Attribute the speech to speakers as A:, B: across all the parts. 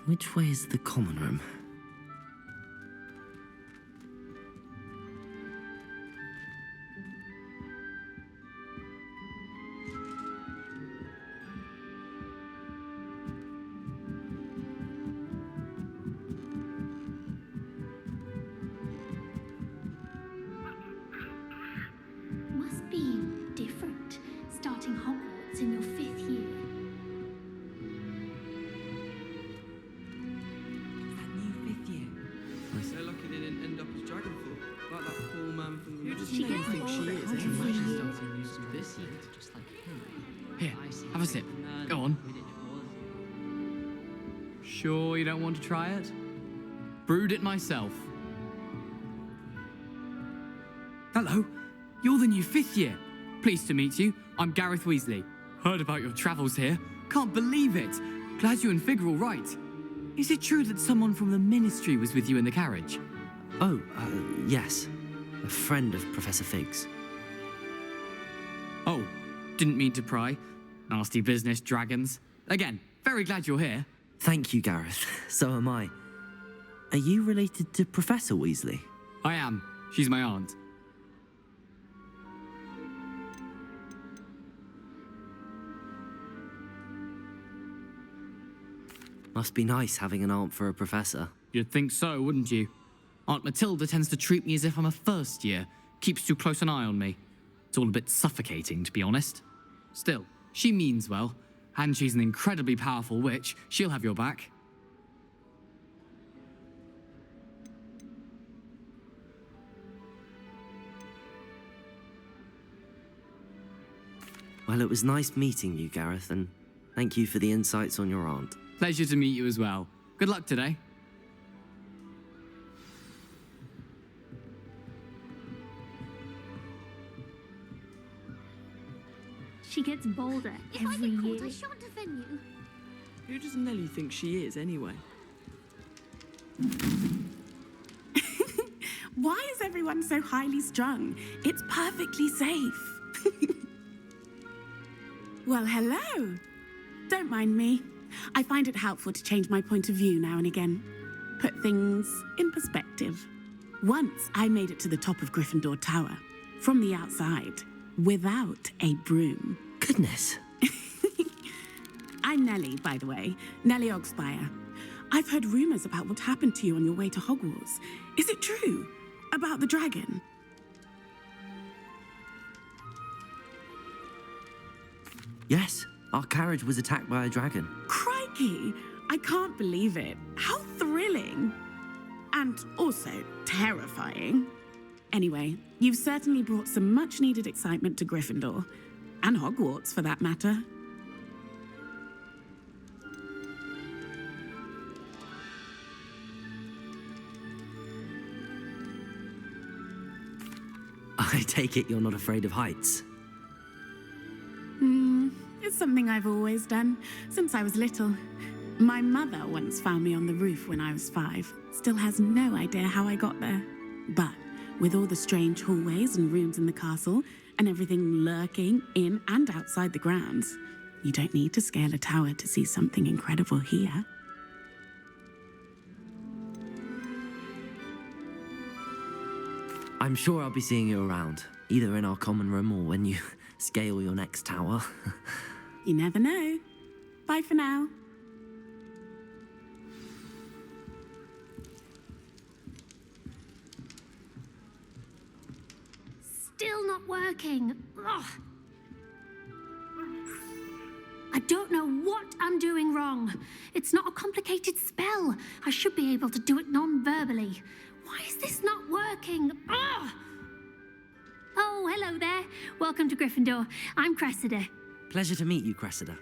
A: Which way is the common room?
B: Must be different, starting Hogwarts in your 5th year.
C: That new 5th year.
D: They're lucky they didn't end up as Dragonfall, like that poor man from the...
C: Who does
B: She
C: Nelly
B: gets
C: think she
B: older.
C: is?
B: Can't
C: Anyway?
B: you see?
E: Starting used to this year, just like him.
F: Here, have a sip. Go on. Sure you don't want to try it? Brewed it myself. Hello, you're the new 5th year. Pleased to meet you. I'm Gareth Weasley. Heard about your travels here. Can't believe it. Glad you and Fig are all right. Is it true that someone from the Ministry was with you in the carriage?
A: Oh, yes. A friend of Professor Fig's.
F: Oh, didn't mean to pry. Nasty business, dragons. Again, very glad you're here.
A: Thank you, Gareth. So am I. Are you related to Professor Weasley?
F: I am. She's my aunt.
A: Must be nice having an aunt for a professor.
F: You'd think so, wouldn't you? Aunt Matilda tends to treat me as if I'm a first year. Keeps too close an eye on me. It's all a bit suffocating, to be honest. Still, she means well. And she's an incredibly powerful witch. She'll have your back.
A: Well, it was nice meeting you, Gareth, and thank you for the insights on your aunt.
F: Pleasure to meet you as well. Good luck today.
B: She gets bolder
G: If I
B: every
G: get
B: year.
G: caught, I shan't defend you.
C: Who does Nelly think she is, anyway?
H: Why is everyone so highly strung? It's perfectly safe. Well, hello. Don't mind me. I find it helpful to change my point of view now and again. Put things in perspective. Once I made it to the top of Gryffindor Tower, from the outside, without a broom.
A: Goodness.
H: I'm Nellie, by the way. Nellie Ogspire. I've heard rumors about what happened to you on your way to Hogwarts. Is it true? About the dragon?
A: Yes, our carriage was attacked by a dragon.
H: Crikey! I can't believe it. How thrilling! And also terrifying. Anyway, you've certainly brought some much-needed excitement to Gryffindor. And Hogwarts, for that matter.
A: I take it you're not afraid of heights.
H: It's something I've always done, since I was little. My mother once found me on the roof when I was 5. Still has no idea how I got there. But with all the strange hallways and rooms in the castle, and everything lurking in and outside the grounds, you don't need to scale a tower to see something incredible here.
A: I'm sure I'll be seeing you around, either in our common room or when you scale your next tower.
H: You never know. Bye for now.
B: Still not working. Ugh. I don't know what I'm doing wrong. It's not a complicated spell. I should be able to do it non-verbally. Why is this not working? Ugh. Oh, hello there. Welcome to Gryffindor. I'm Cressida.
A: Pleasure to meet you, Cressida.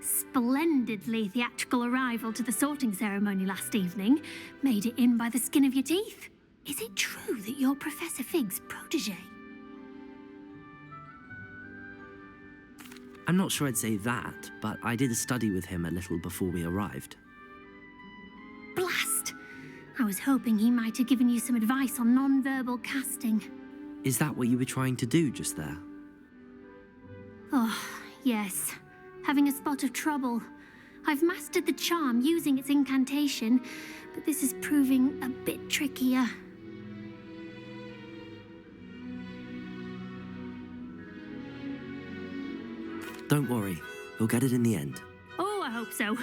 B: Splendidly theatrical arrival to the sorting ceremony last evening. Made it in by the skin of your teeth. Is it true that you're Professor Fig's protege?
A: I'm not sure I'd say that, but I did study with him a little before we arrived.
B: Blast! I was hoping he might have given you some advice on non-verbal casting.
A: Is that what you were trying to do just there?
B: Oh, yes. Having a spot of trouble. I've mastered the charm using its incantation, but this is proving a bit trickier.
A: Don't worry, you'll get it in the end.
B: Oh, I hope so.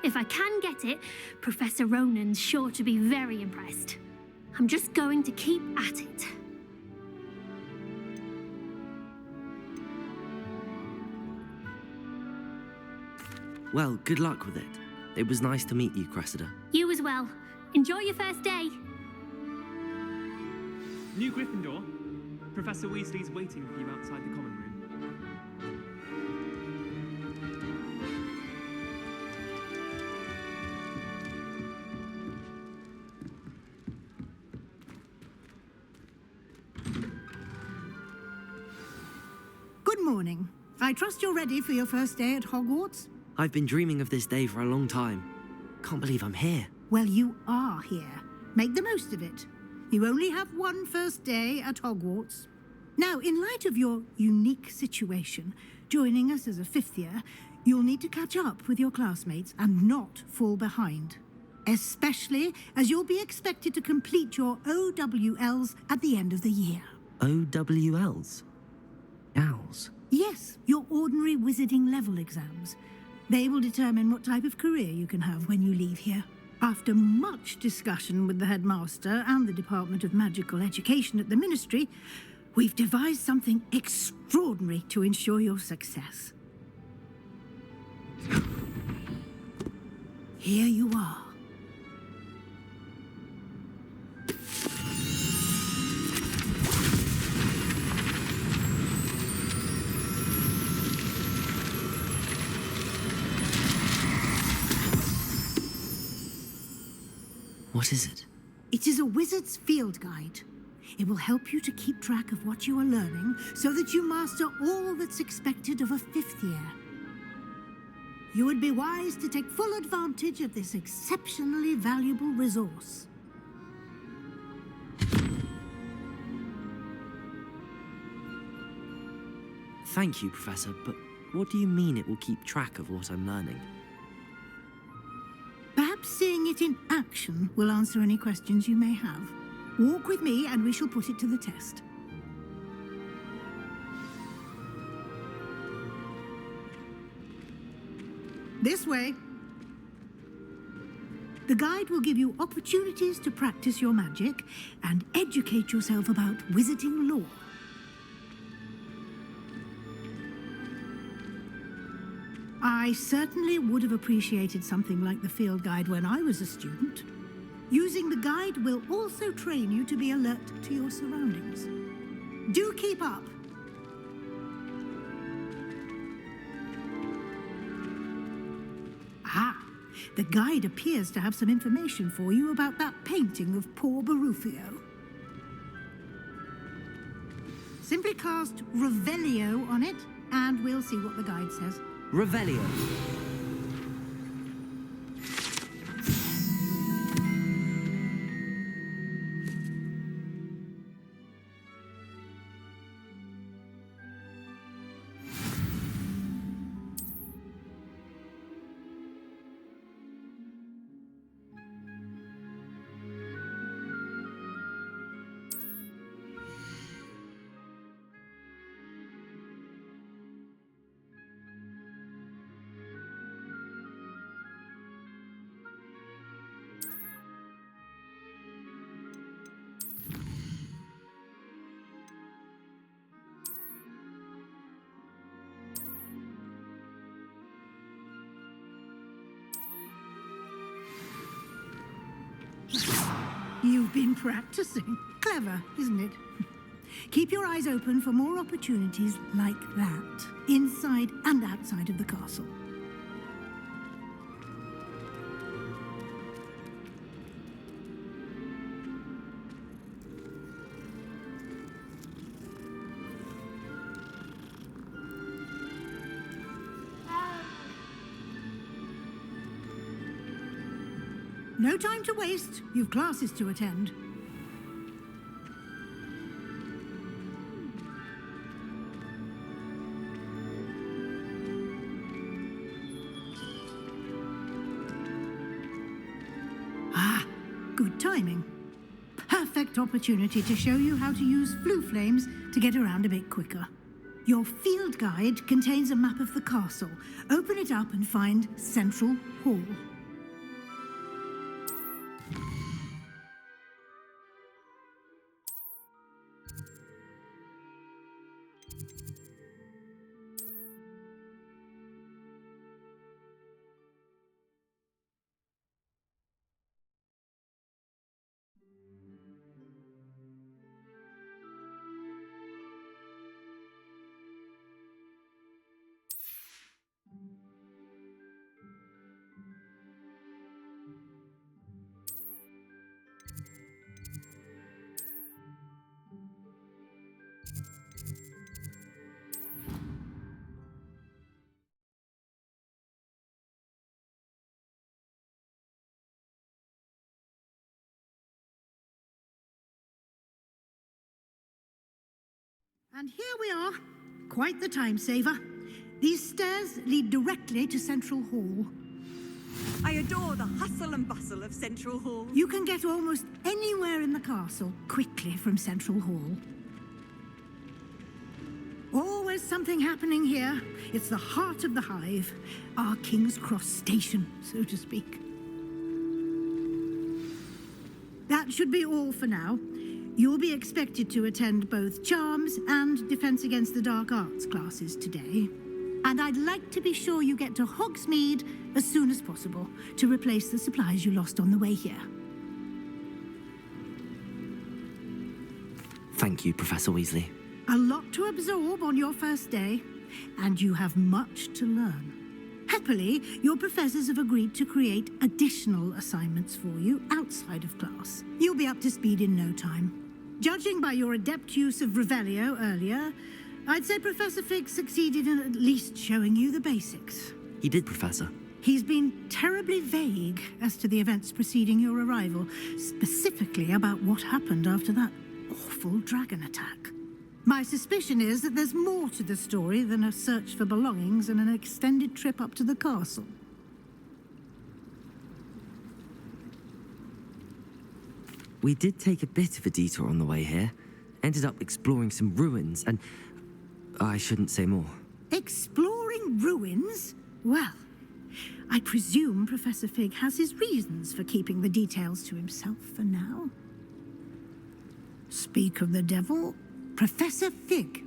B: If I can get it, Professor Ronan's sure to be very impressed. I'm just going to keep at it.
A: Well, good luck with it. It was nice to meet you, Cressida.
B: You as well. Enjoy your first day.
G: New Gryffindor. Professor Weasley's waiting for you outside the common room.
I: Good morning. I trust you're ready for your first day at Hogwarts?
A: I've been dreaming of this day for a long time. Can't believe I'm here.
I: Well, you are here. Make the most of it. You only have one first day at Hogwarts. Now, in light of your unique situation, joining us as a fifth year, you'll need to catch up with your classmates and not fall behind. Especially as you'll be expected to complete your OWLs at the end of the year.
A: OWLs? Owls?
I: Yes, your ordinary wizarding level exams. They will determine what type of career you can have when you leave here. After much discussion with the headmaster and the Department of Magical Education at the Ministry, we've devised something extraordinary to ensure your success. Here you are.
A: What is it?
I: It is a wizard's field guide. It will help you to keep track of what you are learning so that you master all that's expected of a fifth year. You would be wise to take full advantage of this exceptionally valuable resource.
A: Thank you, Professor, but what do you mean it will keep track of what I'm learning?
I: Perhaps seeing it in action will answer any questions you may have. Walk with me and we shall put it to the test. This way. The guide will give you opportunities to practice your magic and educate yourself about wizarding lore. I certainly would have appreciated something like the field guide when I was a student. Using the guide will also train you to be alert to your surroundings. Do keep up. Ah, the guide appears to have some information for you about that painting of poor Barufio. Simply cast Revelio on it, and we'll see what the guide says.
A: Revelio.
I: You've been practicing. Clever, isn't it? Keep your eyes open for more opportunities like that, inside and outside of the castle. No time to waste. You've classes to attend. timing. Perfect opportunity to show you how to use flue flames to get around a bit quicker. Your field guide contains a map of the castle. Open it up and find Central Hall. And here we are. Quite the time saver. These stairs lead directly to Central Hall.
J: I adore the hustle and bustle of Central Hall.
I: You can get almost anywhere in the castle quickly from Central Hall. Always something happening here. It's the heart of the hive, our King's Cross station, so to speak. That should be all for now. You'll be expected to attend both Charms and Defense Against the Dark Arts classes today. And I'd like to be sure you get to Hogsmeade as soon as possible to replace the supplies you lost on the way here.
A: Thank you, Professor Weasley.
I: A lot to absorb on your first day, and you have much to learn. Happily, your professors have agreed to create additional assignments for you outside of class. You'll be up to speed in no time. Judging by your adept use of Revelio earlier, I'd say Professor Fig succeeded in at least showing you the basics.
A: He did, Professor.
I: He's been terribly vague as to the events preceding your arrival, specifically about what happened after that awful dragon attack. My suspicion is that there's more to the story than a search for belongings and an extended trip up to the castle.
A: We did take a bit of a detour on the way here. Ended up exploring some ruins and... I shouldn't say more.
I: Exploring ruins? Well, I presume Professor Fig has his reasons for keeping the details to himself for now. Speak of the devil, Professor Fig.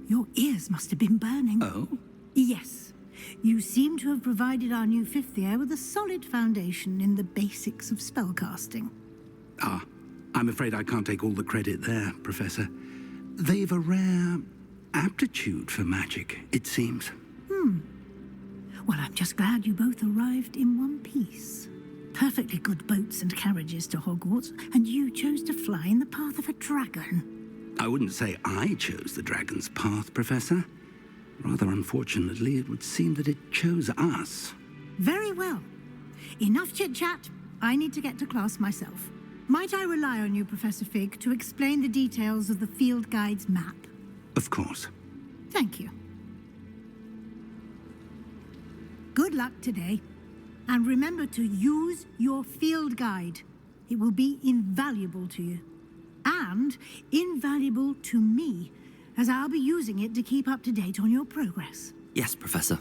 I: Your ears must have been burning.
K: Oh?
I: Yes. You seem to have provided our new fifth year with a solid foundation in the basics of spellcasting.
K: Ah, I'm afraid I can't take all the credit there, Professor. They've a rare aptitude for magic, it seems.
I: Well, I'm just glad you both arrived in one piece. Perfectly good boats and carriages to Hogwarts, and you chose to fly in the path of a dragon.
K: I wouldn't say I chose the dragon's path, Professor. Rather unfortunately, it would seem that it chose us.
I: Very well. Enough chit-chat. I need to get to class myself. Might I rely on you, Professor Fig, to explain the details of the field guide's map?
K: Of course.
I: Thank you. Good luck today. And remember to use your field guide. It will be invaluable to you. And invaluable to me, as I'll be using it to keep up to date on your progress.
A: Yes, Professor.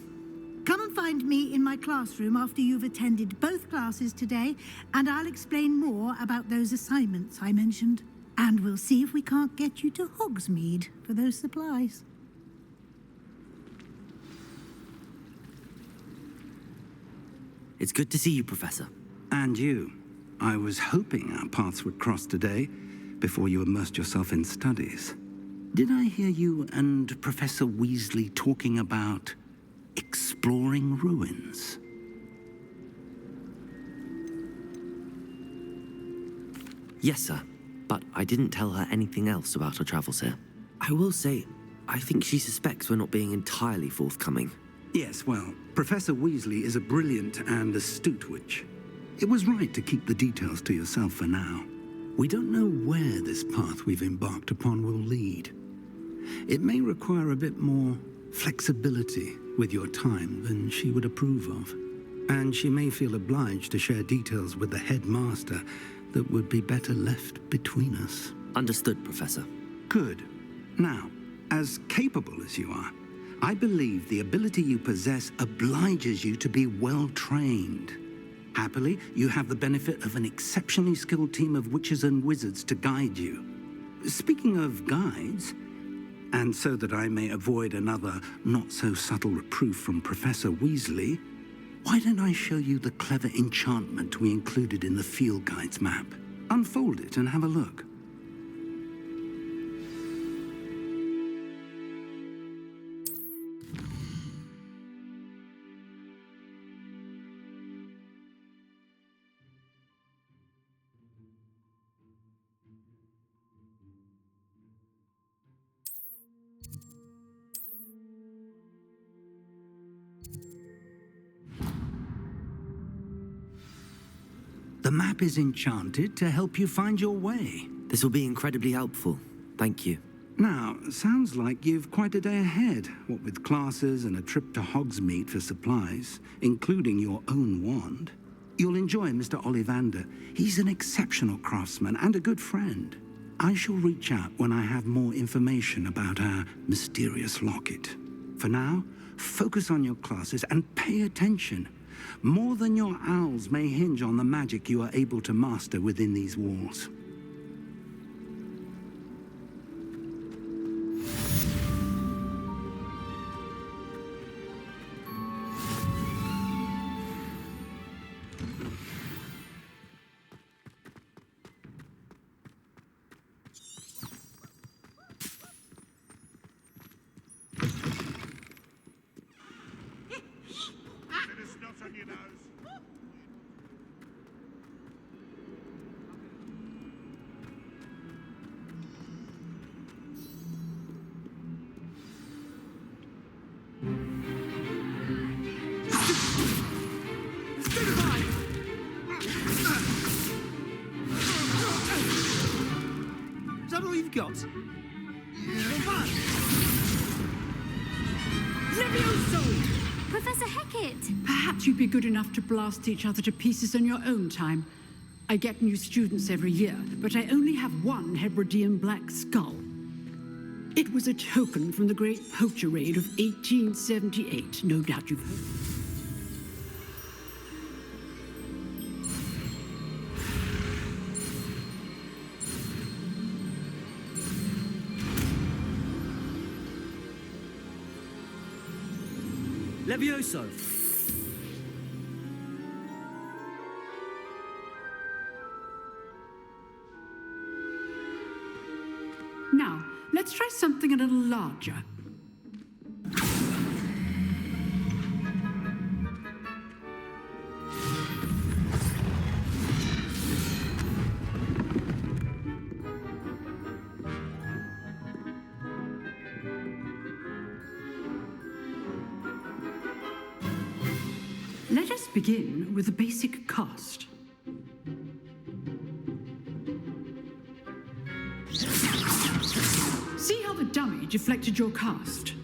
I: Come and find me in my classroom after you've attended both classes today, and I'll explain more about those assignments I mentioned. And we'll see if we can't get you to Hogsmeade for those supplies.
A: It's good to see you, Professor.
K: And you. I was hoping our paths would cross today, before you immersed yourself in studies. Did I hear you and Professor Weasley talking about exploring ruins?
A: Yes, sir. But I didn't tell her anything else about our travels here. I will say, I think she suspects we're not being entirely forthcoming.
K: Yes, well, Professor Weasley is a brilliant and astute witch. It was right to keep the details to yourself for now. We don't know where this path we've embarked upon will lead. It may require a bit more flexibility with your time than she would approve of. And she may feel obliged to share details with the headmaster that would be better left between us.
A: Understood, Professor.
K: Good. Now, as capable as you are, I believe the ability you possess obliges you to be well trained. Happily, you have the benefit of an exceptionally skilled team of witches and wizards to guide you. Speaking of guides, and so that I may avoid another not-so-subtle reproof from Professor Weasley, why don't I show you the clever enchantment we included in the field guide's map? Unfold it and have a look. The map is enchanted to help you find your way.
A: This will be incredibly helpful. Thank you.
K: Now, sounds like you've quite a day ahead, what with classes and a trip to Hogsmeade for supplies, including your own wand. You'll enjoy Mr. Ollivander. He's an exceptional craftsman and a good friend. I shall reach out when I have more information about our mysterious locket. For now, focus on your classes and pay attention. More than your owls may hinge on the magic you are able to master within these walls.
D: Is that all you've got?
J: Levioso!
B: Professor Hecat!
L: Perhaps you'd be good enough to blast each other to pieces in your own time. I get new students every year, but I only have one Hebridean black skull. It was a token from the Great Poacher Raid of 1878. No doubt you've heard.
D: Levioso!
L: Now, let's try something a little larger. Let us begin with the basic cast. See how the dummy deflected your cast?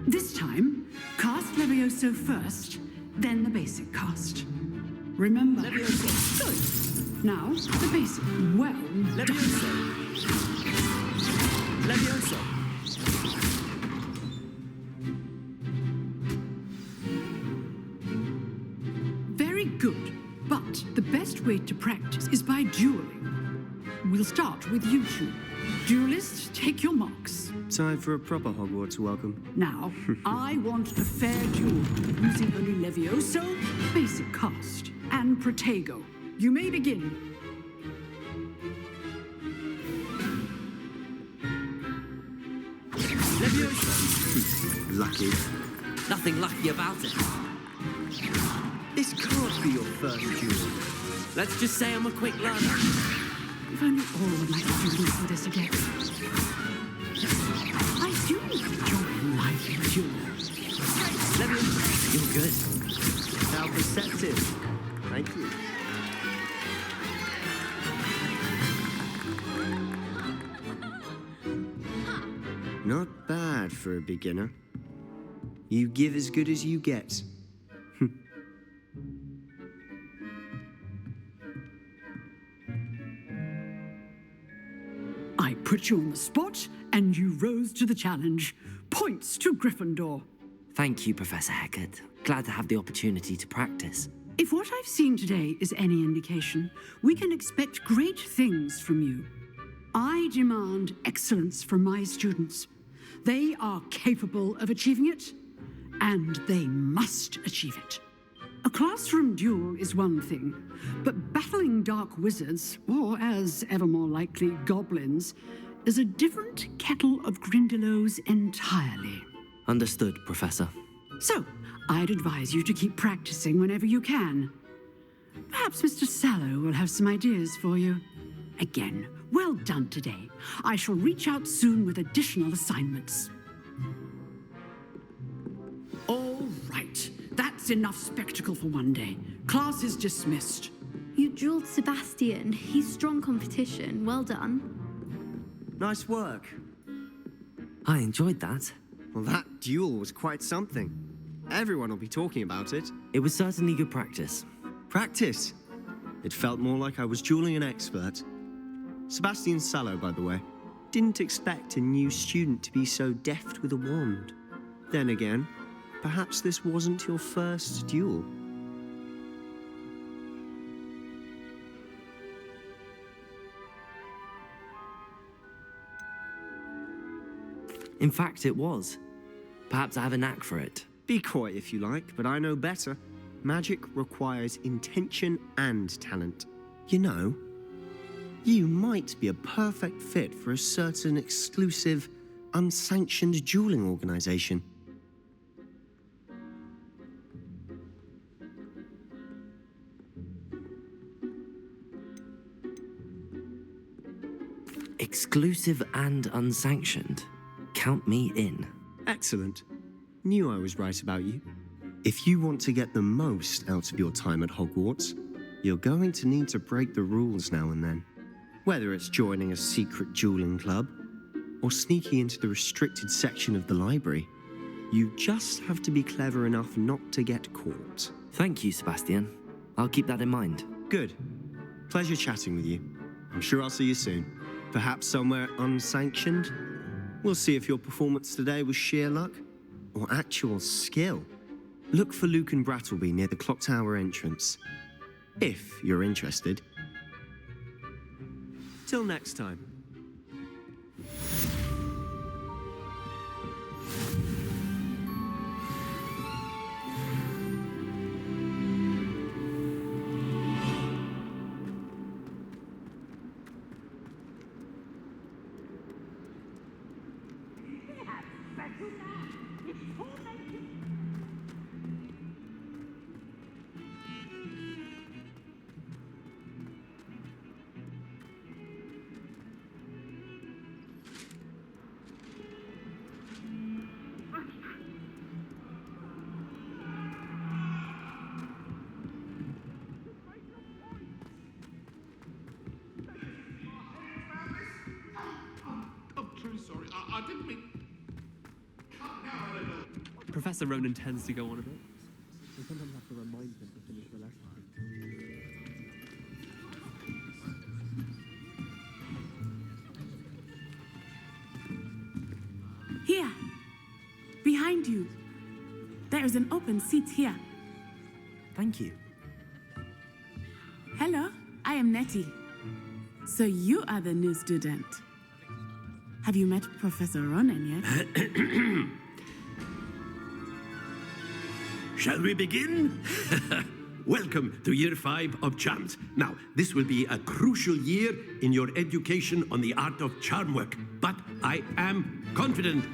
L: This time, cast Levioso first, then the basic cast. Remember?
D: Levioso.
L: Good. Now, the basic. Well
D: Levioso! Levioso!
L: Very good. But the best way to practice is by dueling. We'll start with you two. Duelists, take your marks.
M: Time for a proper Hogwarts welcome.
L: Now, I want a fair duel, using only Levioso, basic cast, and Protego. You may begin.
D: Levioso!
M: Lucky.
A: Nothing lucky about it.
M: This can't be your first duel.
A: Let's just say I'm a quick learner.
L: If only all of my students were this again. I do enjoy life in duel.
A: Levioso, you're good.
M: How perceptive. Thank you. Not bad for a beginner. You give as good as you get.
L: I put you on the spot, and you rose to the challenge. Points to Gryffindor.
A: Thank you, Professor Hecat. Glad to have the opportunity to practice.
L: If what I've seen today is any indication, we can expect great things from you. I demand excellence from my students. They are capable of achieving it, and they must achieve it. A classroom duel is one thing, but battling dark wizards, or as ever more likely, goblins, is a different kettle of Grindylows entirely.
A: Understood, Professor.
L: So, I'd advise you to keep practicing whenever you can. Perhaps Mr. Sallow will have some ideas for you. Again, well done today. I shall reach out soon with additional assignments. All right, that's enough spectacle for one day. Class is dismissed.
N: You drilled Sebastian. He's strong competition. Well done.
M: Nice work.
A: I enjoyed that.
M: Well, that duel was quite something. Everyone will be talking about it.
A: It was certainly good practice.
M: Practice? It felt more like I was dueling an expert. Sebastian Sallow, by the way, didn't expect a new student to be so deft with a wand. Then again, perhaps this wasn't your first duel.
A: In fact, it was. Perhaps I have a knack for it.
M: Be coy if you like, but I know better. Magic requires intention and talent. You know, you might be a perfect fit for a certain exclusive, unsanctioned dueling organization.
A: Exclusive and unsanctioned. Count me in.
M: Excellent. Knew I was right about you. If you want to get the most out of your time at Hogwarts, you're going to need to break the rules now and then. Whether it's joining a secret dueling club or sneaking into the restricted section of the library, you just have to be clever enough not to get caught.
A: Thank you, Sebastian. I'll keep that in mind.
M: Good. Pleasure chatting with you. I'm sure I'll see you soon. Perhaps somewhere unsanctioned? We'll see if your performance today was sheer luck or actual skill. Look for Luke and Brattleby near the clock tower entrance, if you're interested. Till next time.
O: Sorry, I didn't mean...
G: Professor Ronan tends to go on a bit. I sometimes have to remind him to finish the lesson.
H: Here, behind you. There is an open seat here.
A: Thank you.
H: Hello, I am Nettie. So you are the new student. Have you met Professor Ronan yet?
P: Shall we begin? Welcome to Year 5 of Charms. Now, this will be a crucial year in your education on the art of charm work, but I am confident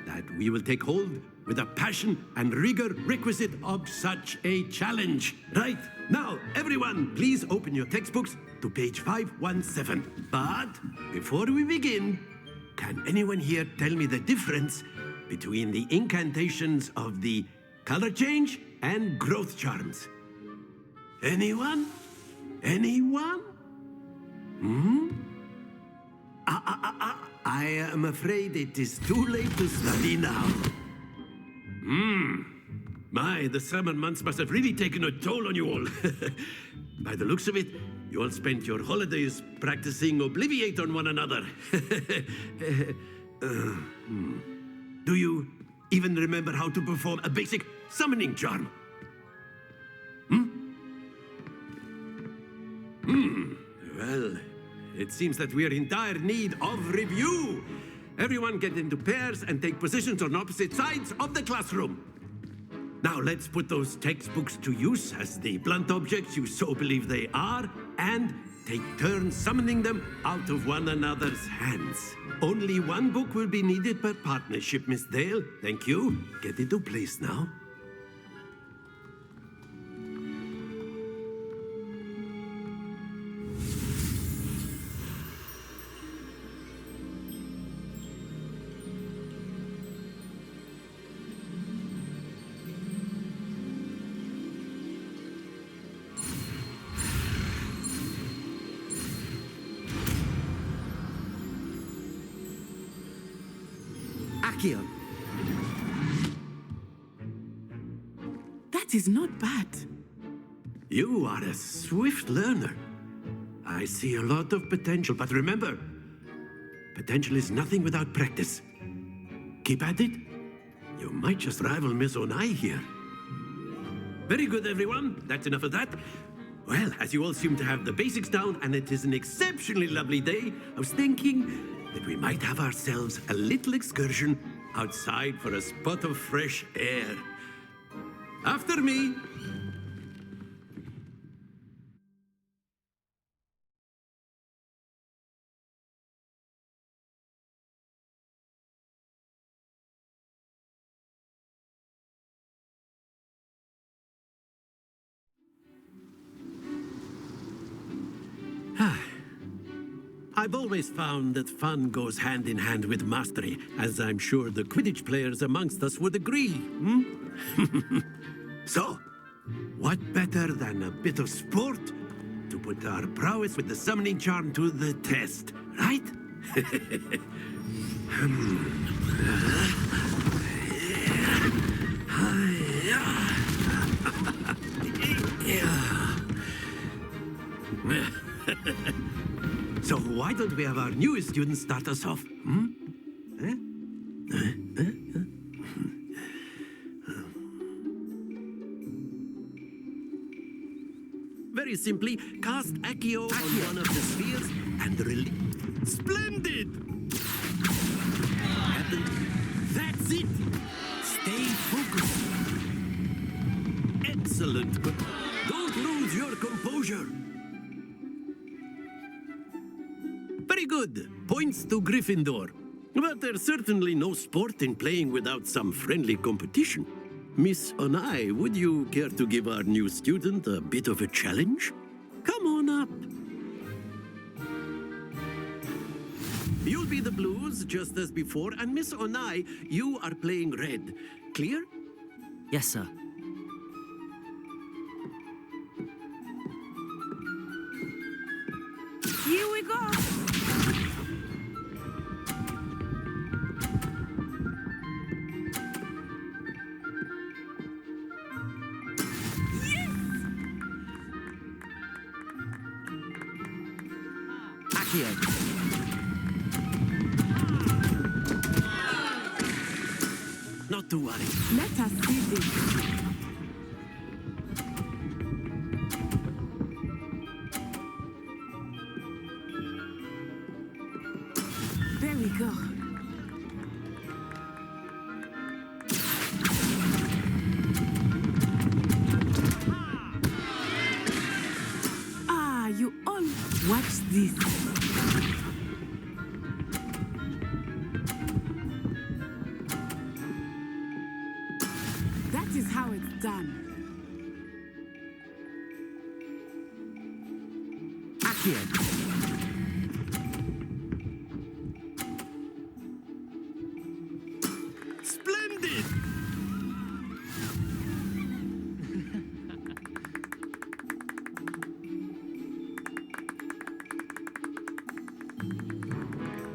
P: that we will take hold with the passion and rigor requisite of such a challenge. Right, now, everyone, please open your textbooks to page 517. But before we begin, can anyone here tell me the difference between the incantations of the color change and growth charms? Anyone? Anyone? I am afraid it is too late to study now. My, the summer months must have really taken a toll on you all. By the looks of it, You all spent your holidays practicing Obliviate on one another. Do you even remember how to perform a basic summoning charm? Well, it seems that we are in dire need of review. Everyone get into pairs and take positions on opposite sides of the classroom. Now let's put those textbooks to use as the blunt objects you so believe they are, and take turns summoning them out of one another's hands. Only one book will be needed per partnership, Miss Dale. Thank you. Get into place now.
A: Accio.
H: That is not bad.
P: You are a swift learner. I see a lot of potential, but remember, potential is nothing without practice. Keep at it. You might just rival Miss Onai here. Very good, everyone. That's enough of that. Well, as you all seem to have the basics down, and it is an exceptionally lovely day, I was thinking that we might have ourselves a little excursion outside for a spot of fresh air. After me. I've always found that fun goes hand in hand with mastery, as I'm sure the Quidditch players amongst us would agree. So, what better than a bit of sport to put our prowess with the summoning charm to the test, right? So why don't we have our newest student start us off? Very simply, cast Accio on one of the spheres and release. Splendid! That's it! Stay focused. Excellent, but don't lose your composure. Very good. Points to Gryffindor. But there's certainly no sport in playing without some friendly competition. Miss Onai, would you care to give our new student a bit of a challenge? Come on up. You'll be the blues, just as before, and Miss Onai, you are playing red. Clear?
A: Yes, sir.
H: Here we go.
A: Accio.
P: Not to worry.
H: Let us see this. There we go. Ah, you all watch this. That is how it's done.
A: Accio.
P: Splendid!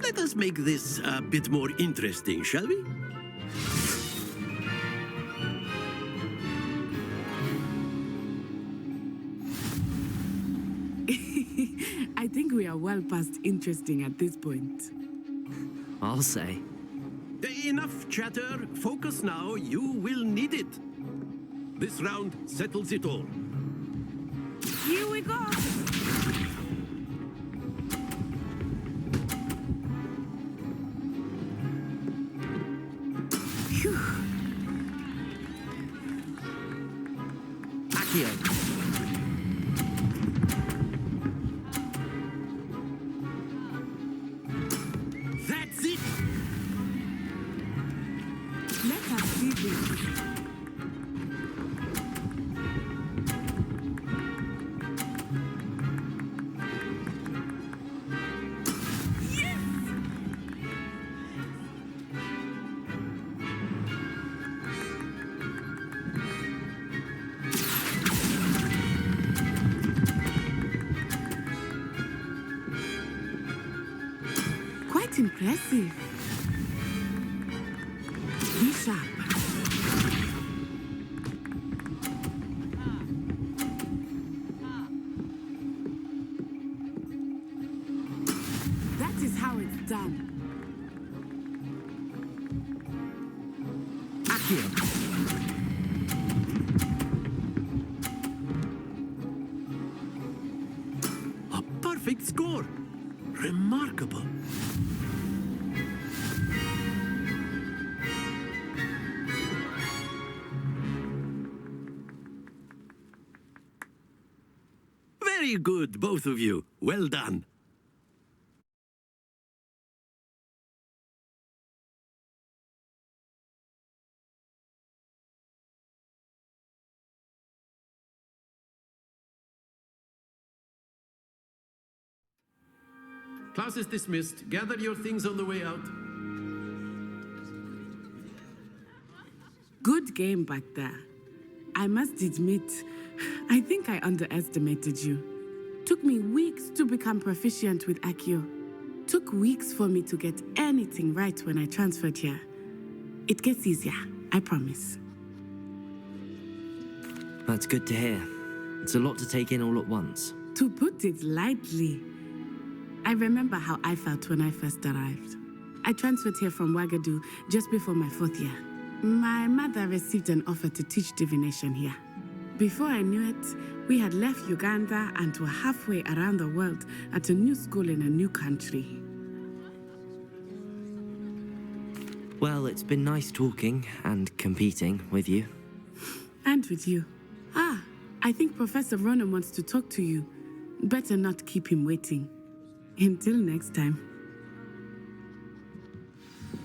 P: Let us make this a bit more interesting, shall we?
H: think we are well past interesting at this point.
A: I'll say.
P: Enough chatter. Focus now. You will need it. This round settles it all.
H: Here we go! Phew.
A: Accio.
P: That's it!
H: Let us see this. Quite impressive. Be sharp. That is how it's done.
A: Accio.
P: A perfect score. Remarkable. Very good, both of you. Well done. Class is dismissed. Gather your things on the way out.
H: Good game back there. I must admit, I think I underestimated you. Took me weeks to become proficient with Accio. Took weeks for me to get anything right when I transferred here. It gets easier, I promise.
A: That's good to hear. It's a lot to take in all at once.
H: To put it lightly, I remember how I felt when I first arrived. I transferred here from Wagadu just before my 4th year. My mother received an offer to teach divination here. Before I knew it, we had left Uganda and were halfway around the world at a new school in a new country.
A: Well, it's been nice talking and competing with you.
H: And with you. Ah, I think Professor Ronan wants to talk to you. Better not keep him waiting. Until next time.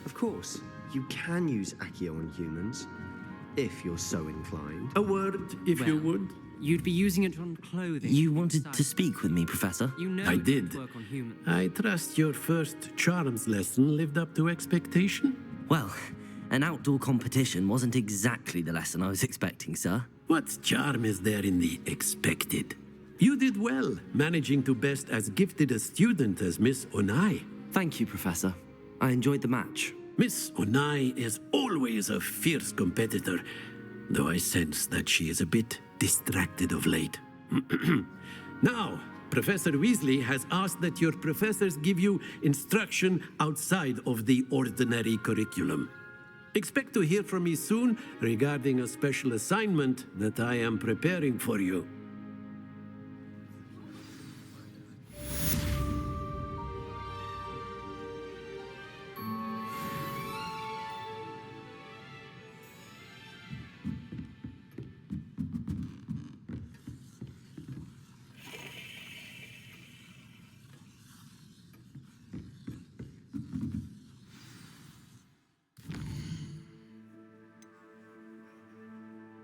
M: Of course, you can use Accio on humans, if you're so inclined.
P: A word, if you would.
E: You'd be using it on clothing.
A: You wanted to speak with me, Professor?
E: You know
P: I
E: it
P: did.
E: would work on humans.
P: I trust your first charms lesson lived up to expectation?
A: Well, an outdoor competition wasn't exactly the lesson I was expecting, sir.
P: What charm is there in the expected? You did well, managing to best as gifted a student as Miss Onai.
A: Thank you, Professor. I enjoyed the match.
P: Miss Onai is always a fierce competitor, though I sense that she is a bit distracted of late. Now, Professor Weasley has asked that your professors give you instruction outside of the ordinary curriculum. Expect to hear from me soon regarding a special assignment that I am preparing for you.